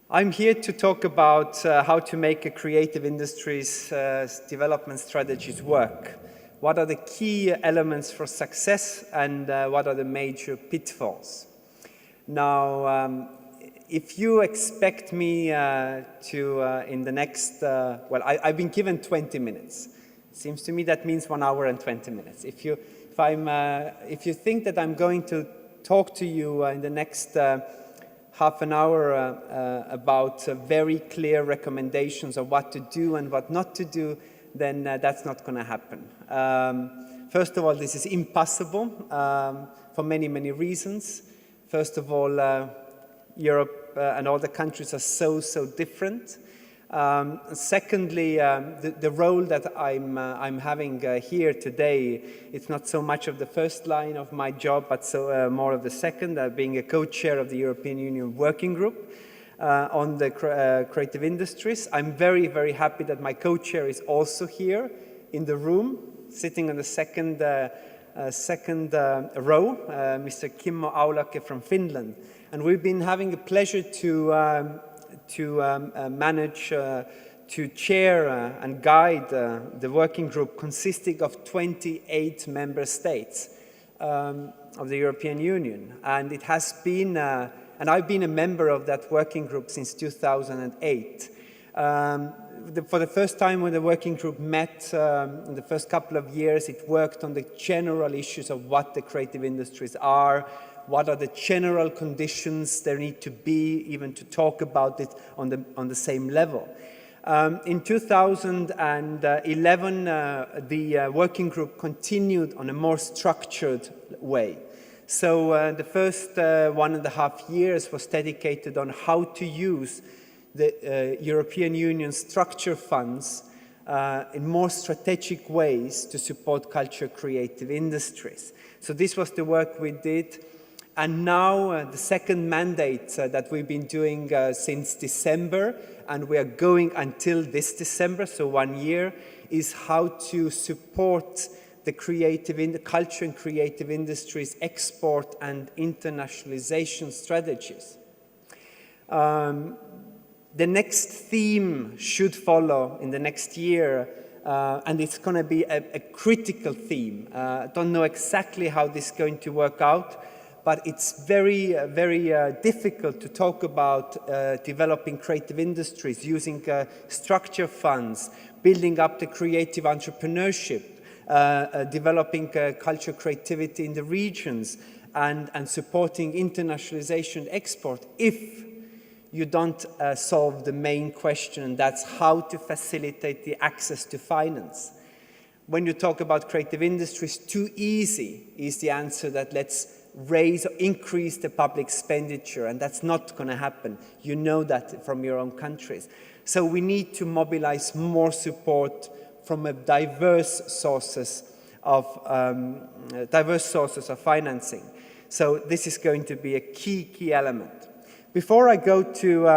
I'm here to talk about how to make a creative industries development strategies work. What are the key elements for success and what are the major pitfalls? Now, if you expect me in the next, I've been given 20 minutes. Seems to me that means 1 hour and 20 minutes. If you think that I'm going to talk to you in the next half an hour about very clear recommendations of what to do and what not to do, then that's not going to happen. First of all, this is impossible for many, many reasons. First of all, Europe and all the countries are so different. Secondly, the role that I'm having here today, it's not so much of the first line of my job, but more of the second, being a co-chair of the European Union Working Group on the creative industries. I'm very, very happy that my co-chair is also here in the room, sitting on the second row, Mr. Kimmo Aulake from Finland. And we've been having a pleasure to manage to chair and guide the working group consisting of 28 member states of the European Union. And it has been, and I've been a member of that working group since 2008. For the first time when the working group met in the first couple of years, it worked on the general issues of what the creative industries are, what are the general conditions there need to be even to talk about it on the same level. In 2011, the working group continued on a more structured way. So the first 1.5 years was dedicated on how to use the European Union structure funds in more strategic ways to support culture creative industries. So this was the work we did. And now the second mandate that we've been doing since December, and we are going until this December, so 1 year, is how to support the culture and creative industries export and internationalization strategies. The next theme should follow in the next year, and it's going to be a critical theme. I don't know exactly how this is going to work out, but it's very difficult to talk about developing creative industries, using structure funds, building up the creative entrepreneurship, developing culture creativity in the regions, and supporting internationalization export if you don't solve the main question, and that's how to facilitate the access to finance. When you talk about creative industries, too easy is the answer that let's raise or increase the public expenditure, and that's not going to happen. You know that from your own countries. So we need to mobilize more support from diverse sources of financing. So this is going to be a key element. Before I go to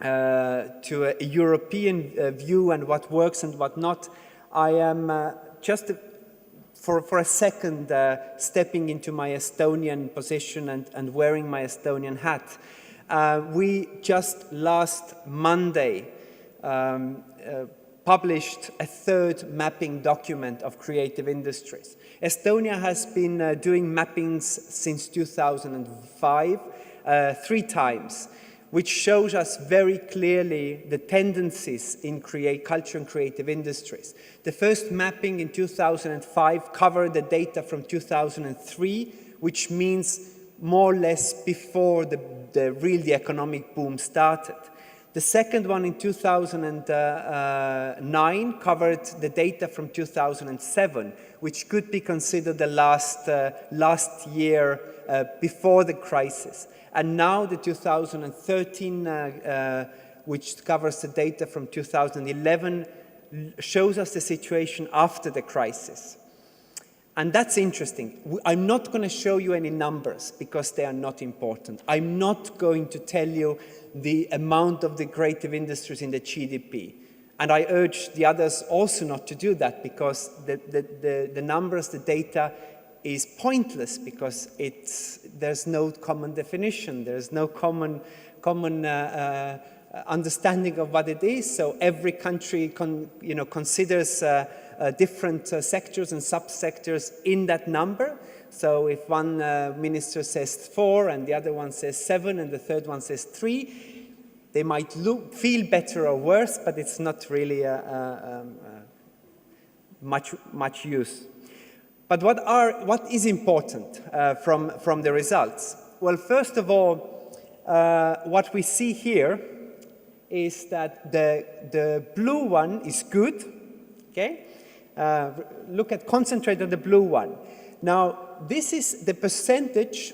a European view and what works and what not, I am just for a second stepping into my Estonian position and wearing my Estonian hat. We just last Monday published a third mapping document of creative industries. Estonia has been doing mappings since 2005, 3 times, which shows us very clearly the tendencies in culture and creative industries. The first mapping in 2005 covered the data from 2003, which means more or less before the economic boom started. The second one in 2009 covered the data from 2007, which could be considered the last year before the crisis. And now the 2013, which covers the data from 2011, shows us the situation after the crisis. And that's interesting. I'm not going to show you any numbers because they are not important. I'm not going to tell you the amount of the creative industries in the GDP. And I urge the others also not to do that because the numbers, the data is pointless because there's no common definition, there's no common understanding of what it is. So every country considers different sectors and subsectors in that number. So if one minister says 4 and the other one says 7 and the third one says 3, they might feel better or worse, but it's not really much use. But what is important from the results? Well, first of all, what we see here is that the blue one is good. Okay, concentrate on the blue one. Now, this is the percentage,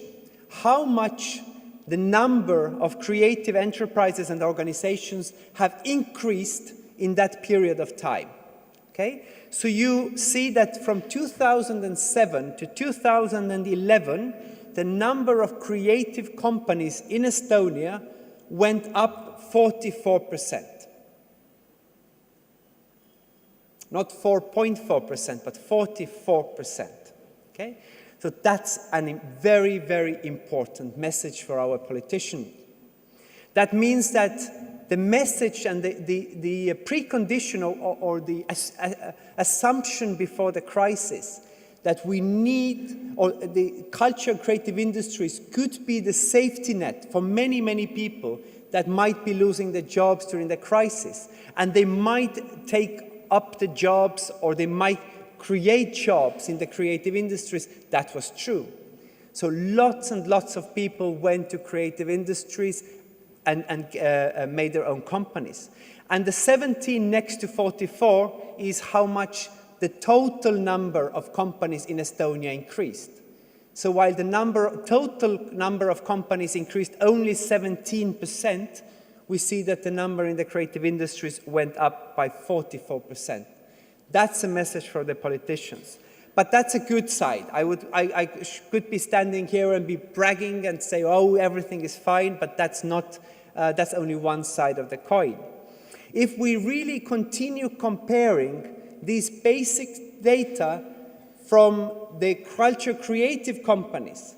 how much the number of creative enterprises and organizations have increased in that period of time. Okay, so you see that from 2007 to 2011, the number of creative companies in Estonia went up 44%. Not 4.4%, but 44%. Okay? So that's a very, very important message for our politicians. That means that the message and the precondition or the assumption before the crisis that we need, or the culture and creative industries could be the safety net for many, many people that might be losing their jobs during the crisis. And they might take up the jobs, or they might create jobs in the creative industries. That was true. So lots and lots of people went to creative industries and made their own companies. And the 17 next to 44 is how much the total number of companies in Estonia increased. So while the total number of companies increased only 17%, we see that the number in the creative industries went up by 44%. That's a message for the politicians. But that's a good side. I could be standing here and be bragging and say, oh, everything is fine, but that's not, that's only one side of the coin. If we really continue comparing these basic data from the culture creative companies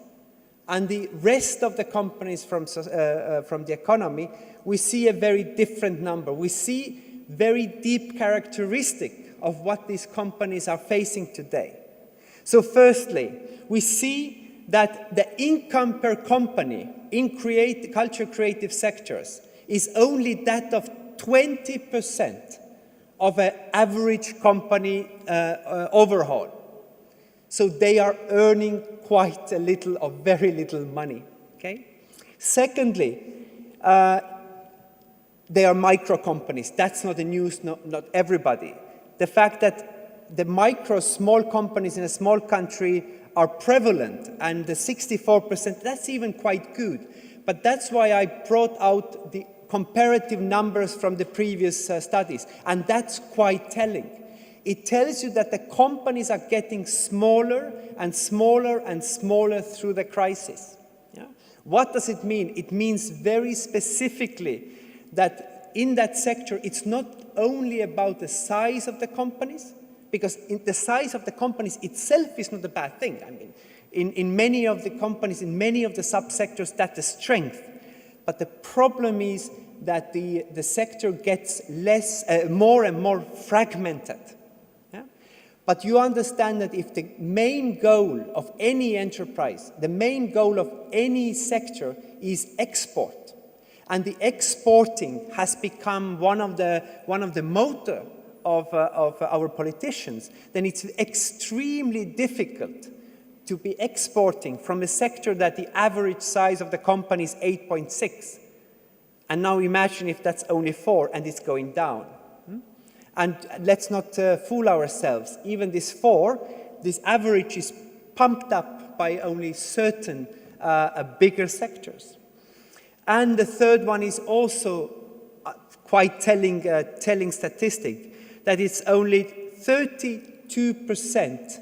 and the rest of the companies from the economy, we see a very different number. We see very deep characteristic of what these companies are facing today. So firstly, we see that the income per company in culture creative sectors is only that of 20% of an average company overhaul. So they are earning quite a little or very little money. Okay? Secondly, they are micro companies. That's not the news, not everybody. The fact that the small companies in a small country are prevalent, and the 64%, that's even quite good. But that's why I brought out the comparative numbers from the previous studies, and that's quite telling. It tells you that the companies are getting smaller and smaller and smaller through the crisis. Yeah? What does it mean? It means very specifically that in that sector, it's not only about the size of the companies, because the size of the companies itself is not a bad thing. I mean, in many of the companies, in many of the subsectors, that's a strength. But the problem is that the sector gets more and more fragmented. Yeah? But you understand that if the main goal of any enterprise, the main goal of any sector is export, and the exporting has become one of the motor of our politicians, then it's extremely difficult to be exporting from a sector that the average size of the company is 8.6. And now imagine if that's only 4 and it's going down. And let's not fool ourselves. Even this 4, this average is pumped up by only certain bigger sectors. And the third one is also quite telling statistic, that it's only 32%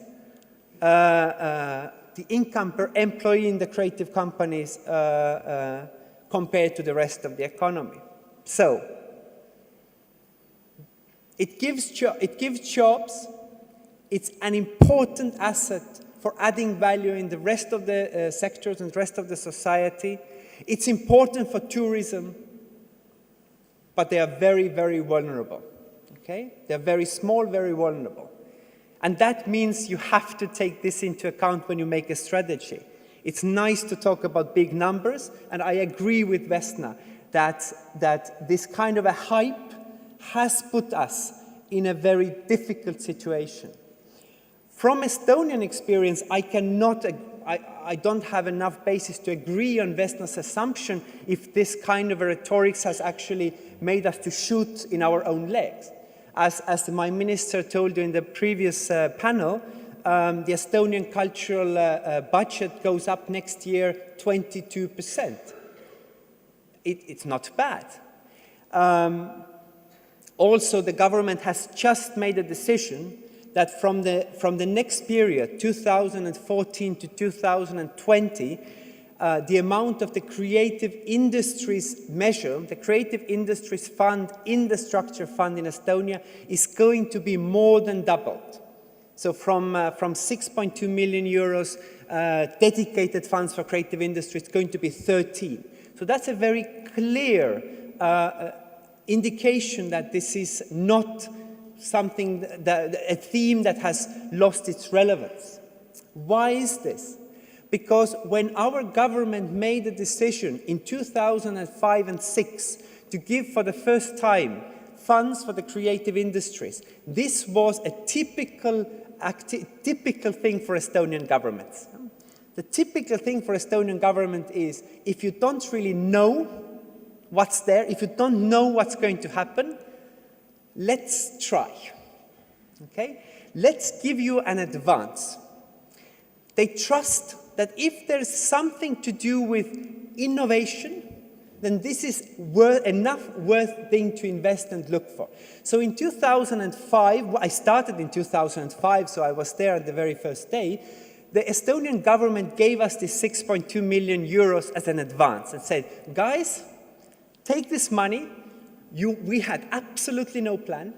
the income per employee in the creative companies compared to the rest of the economy. So it gives jobs. It's an important asset for adding value in the rest of the sectors and the rest of the society. It's important for tourism, but they are very, very vulnerable. Okay? They're very small, very vulnerable. And that means you have to take this into account when you make a strategy. It's nice to talk about big numbers, and I agree with Vesna that this kind of a hype has put us in a very difficult situation. From Estonian experience, I don't have enough basis to agree on Vesna's assumption if this kind of a rhetoric has actually made us to shoot in our own legs. As my minister told you in the previous panel, the Estonian cultural budget goes up next year 22%. It's not bad. Also, the government has just made a decision that from the next period, 2014 to 2020, the amount of the creative industries measure, the creative industries fund in the structure fund in Estonia is going to be more than doubled. So from 6.2 million euros dedicated funds for creative industry, it's going to be 13. So that's a very clear indication that this is not something, a theme that has lost its relevance. Why is this? Because when our government made a decision in 2005 and 2006 to give for the first time funds for the creative industries, this was a typical thing for Estonian governments. The typical thing for Estonian government is if you don't really know what's there, if you don't know what's going to happen, let's try. Okay? Let's give you an advance. They trust that if there's something to do with innovation, then this is worth thing to invest and look for. So in 2005, I started in 2005, so I was there on the very first day, the Estonian government gave us this 6.2 million euros as an advance and said, guys, take this money. We had absolutely no plan.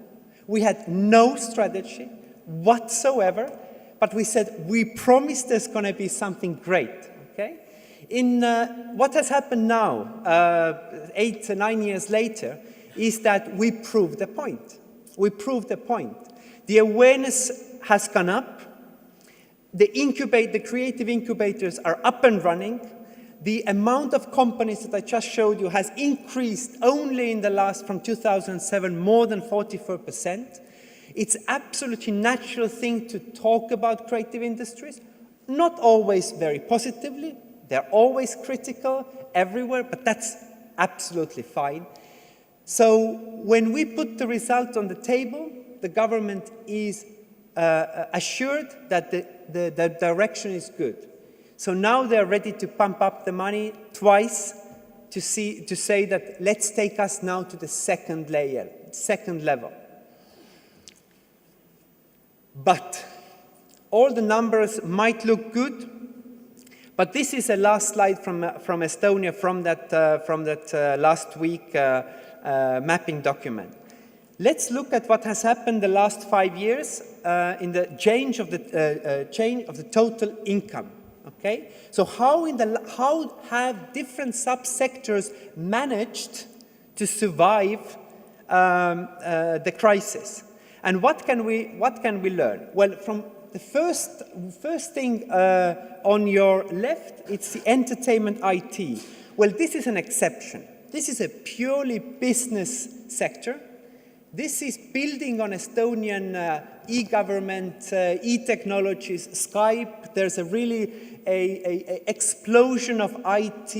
We had no strategy whatsoever, but we said, we promise there's going to be something great, okay? In what has happened now, 8 to 9 years later, is that we proved the point. We proved the point. The awareness has gone up. The creative incubators are up and running. The amount of companies that I just showed you has increased only in the last, from 2007, more than 44%. It's absolutely natural thing to talk about creative industries, not always very positively. They're always critical everywhere, but that's absolutely fine. So when we put the result on the table, the government is assured that the direction is good. So now they're ready to pump up the money twice to say that let's take us now to the second level. But all the numbers might look good, but this is a last slide from Estonia from that last week mapping document. Let's look at what has happened the last 5 years in the change of the total income. Okay, so how have different subsectors managed to survive the crisis? And what can we learn? Well, from the first thing on your left, it's the entertainment IT. Well, this is an exception. This is a purely business sector. This is building on Estonian e-government, e-technologies, Skype. There's a really a explosion of IT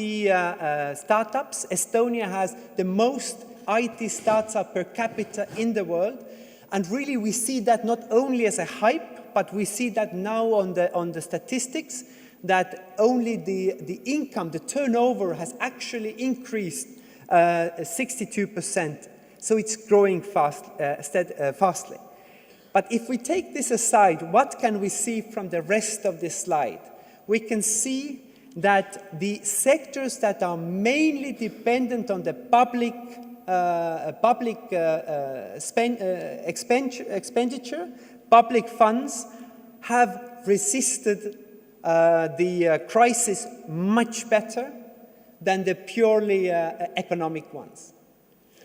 startups. Estonia has the most IT startups per capita in the world. And really we see that not only as a hype, but we see that now on the statistics that only the income, the turnover has actually increased 62%. So it's growing fastly. But if we take this aside, what can we see from the rest of this slide? We can see that the sectors that are mainly dependent on the public expenditure, public funds, have resisted the crisis much better than the purely economic ones.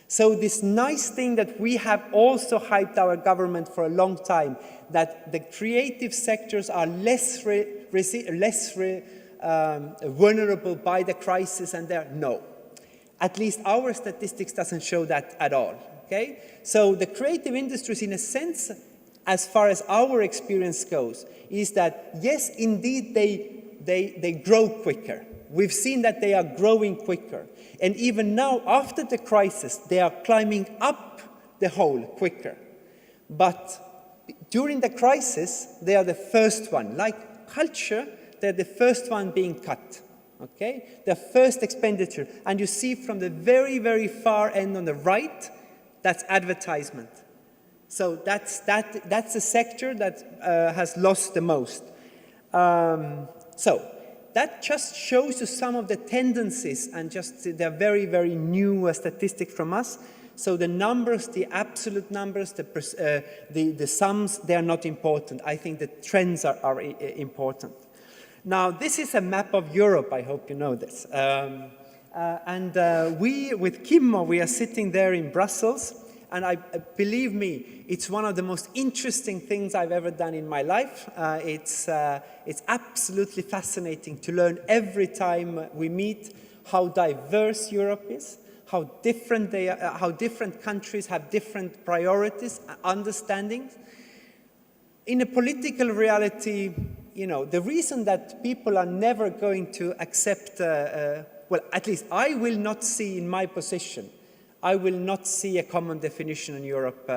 So this nice thing that we have also hyped our government for a long time, that the creative sectors are less vulnerable by the crisis, and no. At least our statistics doesn't show that at all. Okay? So the creative industries, in a sense, as far as our experience goes, is that yes, indeed, they grow quicker. We've seen that they are growing quicker. And even now, after the crisis, they are climbing up the hole quicker. But during the crisis, they are the first one. Like culture, they're the first one being cut. Okay? The first expenditure. And you see from the very, very far end on the right, that's advertisement. So that's a sector that has lost the most. So that just shows you some of the tendencies, and just they're very, very new statistics from us. So the numbers, the absolute numbers, the sums, they are not important. I think the trends are important. Now, this is a map of Europe. I hope you know this. We, with Kimmo, we are sitting there in Brussels. And believe me, it's one of the most interesting things I've ever done in my life. It's absolutely fascinating to learn every time we meet how diverse Europe is, how different how different countries have different priorities, understandings. In a political reality, you know, the reason that people are never going to accept, well, at least I will not see in my position, I will not see a common definition in Europe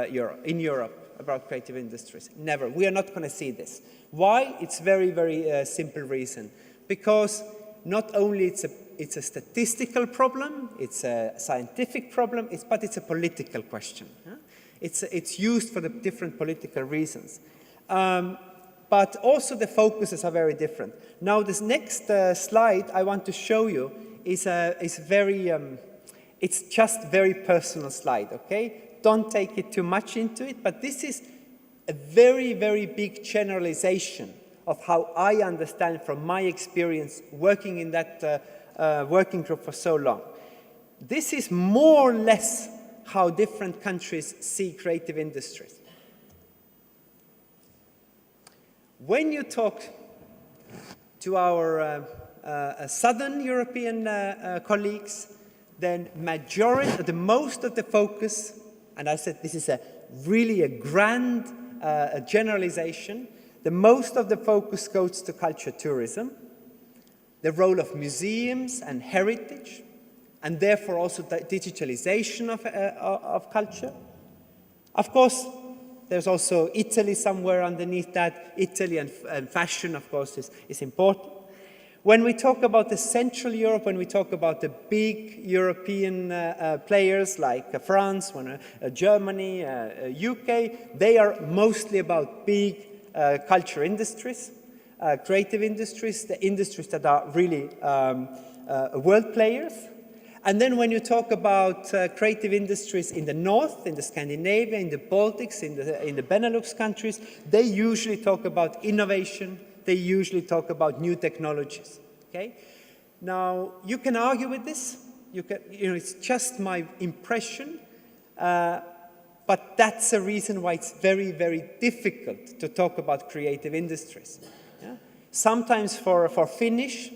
about creative industries. Never. We are not going to see this. Why? It's very, very simple reason. Because not only it's a statistical problem, it's a scientific problem, but it's a political question. Yeah? It's used for the different political reasons. But also the focuses are very different. Now, this next slide I want to show you is very... it's just very personal slide, okay? Don't take it too much into it, but this is a very, very big generalization of how I understand from my experience working in that working group for so long. This is more or less how different countries see creative industries. When you talk to our Southern European colleagues, then the most of the focus, and I said this is really a grand generalization, the most of the focus goes to culture tourism, the role of museums and heritage, and therefore also the digitalization of culture. Of course, there's also Italy somewhere underneath that. Italy and fashion, of course, is important. When we talk about the Central Europe, when we talk about the big European players like France, Germany, UK, they are mostly about big culture industries, creative industries, the industries that are really world players. And then when you talk about creative industries in the north, in the Scandinavia, in the Baltics, in the Benelux countries, they usually talk about innovation. They usually talk about new technologies. Okay? Now, you can argue with this. It's just my impression. But that's a reason why it's very, very difficult to talk about creative industries. Yeah? Sometimes for Finnish,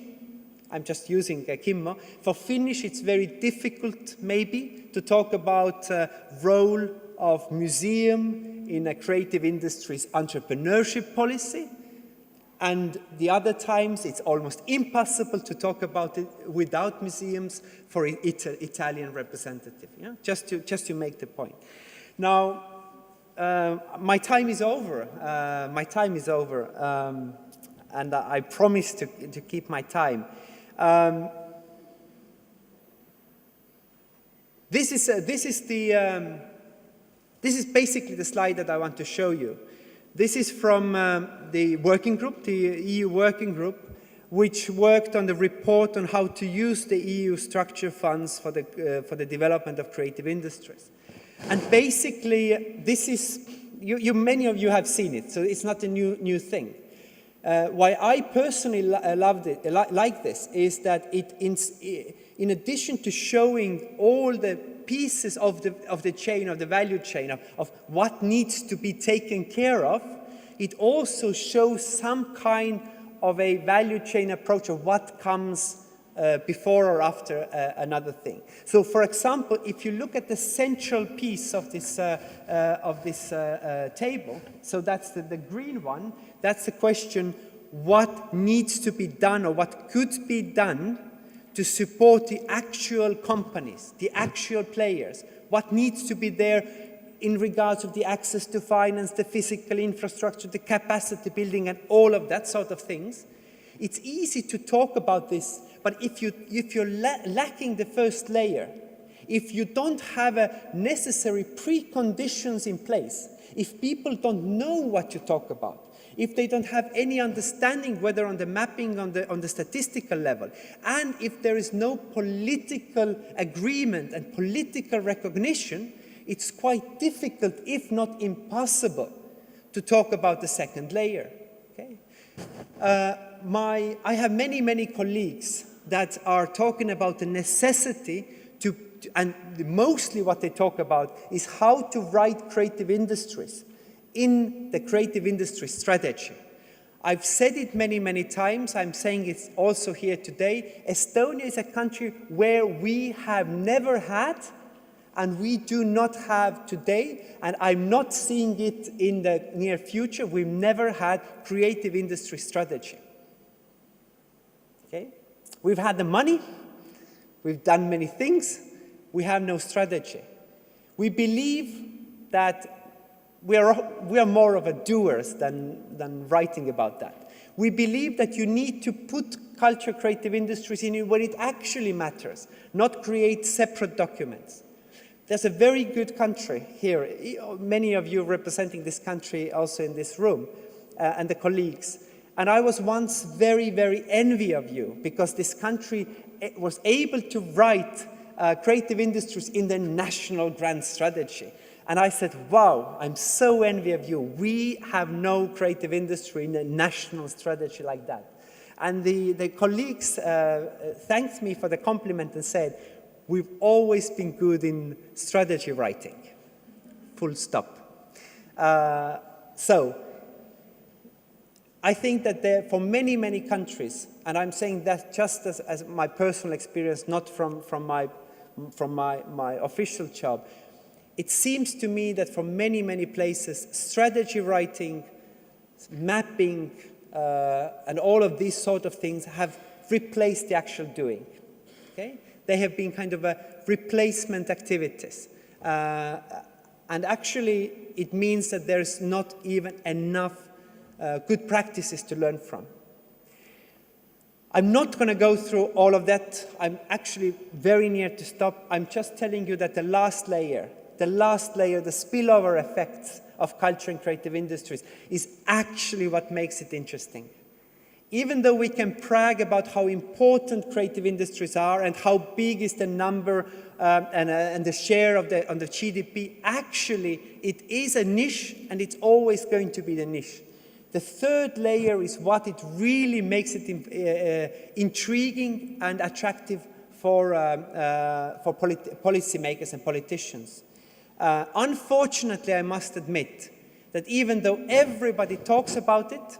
I'm just using Kimmo, for Finnish it's very difficult maybe to talk about role of museum in a creative industries entrepreneurship policy. And the other times, it's almost impossible to talk about it without museums for Italian representative. Yeah? Just to make the point. Now, my time is over. And I promise to keep my time. This is basically the slide that I want to show you. This is from the working group, the EU working group, which worked on the report on how to use the EU structure funds for the development of creative industries. And basically, this is, many of you have seen it, so it's not a new thing. Why I personally like this is that it, in addition to showing all the pieces of the chain, of the value chain, of what needs to be taken care of, it also shows some kind of a value chain approach of what comes before or after another thing. So, for example, if you look at the central piece of this table, so that's the green one, that's the question, what needs to be done or what could be done to support the actual companies, the actual players, what needs to be there in regards of the access to finance, the physical infrastructure, the capacity building, and all of that sort of things. It's easy to talk about this, but if you're lacking the first layer, if you don't have a necessary preconditions in place, if people don't know what you talk about, if they don't have any understanding, whether on the mapping, on the statistical level, and if there is no political agreement and political recognition, it's quite difficult, if not impossible, to talk about the second layer. Okay? I have many colleagues that are talking about the necessity to, and mostly what they talk about is how to write creative industries in the creative industry strategy. I've said it many times, I'm saying it also here today. Estonia is a country where we have never had, and we do not have today, and I'm not seeing it in the near future, we've never had creative industry strategy. Okay? We've had the money, we've done many things, we have no strategy. We believe that we are more of a doers than writing about that. We believe that you need to put culture creative industries in where it actually matters, not create separate documents. There's a very good country here, many of you representing this country also in this room, and the colleagues. And I was once very envy of you because this country was able to write creative industries in the national grand strategy. And I said, wow, I'm so envy of you. We have no creative industry in a national strategy like that. And the colleagues thanked me for the compliment and said, we've always been good in strategy writing, full stop. So I think that there, for many countries, and I'm saying that just as my personal experience, not from my official job, it seems to me that for many places, strategy writing, mapping, and all of these sort of things have replaced the actual doing. Okay? They have been kind of a replacement activities. And actually, it means that there's not even enough good practices to learn from. I'm not going to go through all of that. I'm actually very near to stop. I'm just telling you that the last layer, the spillover effects of culture and creative industries is actually what makes it interesting. Even though we can brag about how important creative industries are and how big is the number and the share of on the GDP, actually it is a niche and it's always going to be the niche. The third layer is what it really makes it intriguing and attractive for policymakers and politicians. Unfortunately, I must admit that even though everybody talks about it,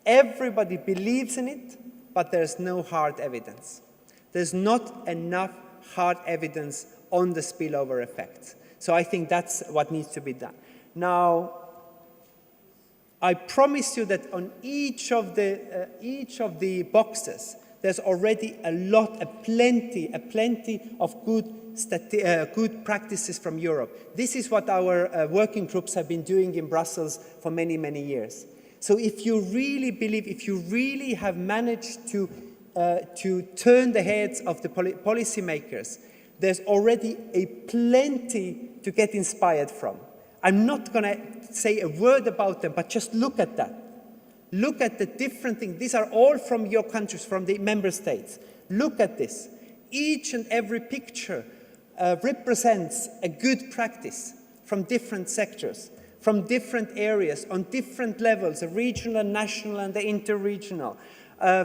everybody believes in it, but there's no hard evidence. There's not enough hard evidence on the spillover effect. So I think that's what needs to be done. Now, I promise you that on each of the boxes, there's already a plenty of good practices from Europe. This is what our working groups have been doing in Brussels for many years. So if you really believe, if you really have managed to turn the heads of the policymakers, there's already a plenty to get inspired from. I'm not going to say a word about them, but just look at that. Look at the different things. These are all from your countries, from the member states. Look at this. Each and every picture represents a good practice from different sectors, from different areas, on different levels, the regional and national and the interregional,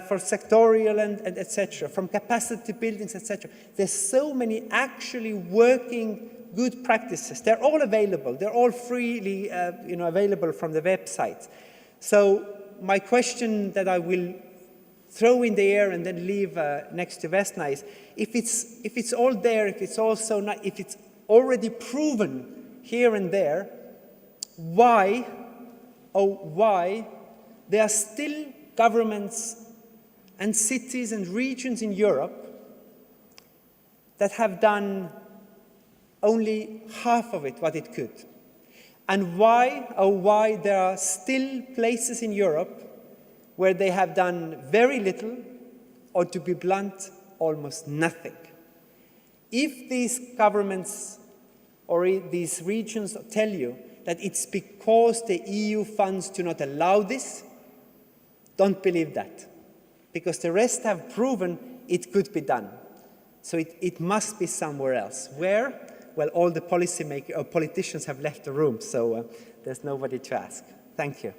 for sectorial and etc., from capacity buildings, etc. There's so many actually working good practices. They're all available. They're all freely available from the website. So my question that I will throw in the air and then leave next to Vesna is, if it's all there, if it's already proven here and there, why there are still governments and cities and regions in Europe that have done only half of it, what it could? And why there are still places in Europe where they have done very little, or to be blunt, almost nothing. If these governments or these regions tell you that it's because the EU funds do not allow this, don't believe that. Because the rest have proven it could be done. So it must be somewhere else. Where? Well, all the politicians have left the room, so there's nobody to ask. Thank you.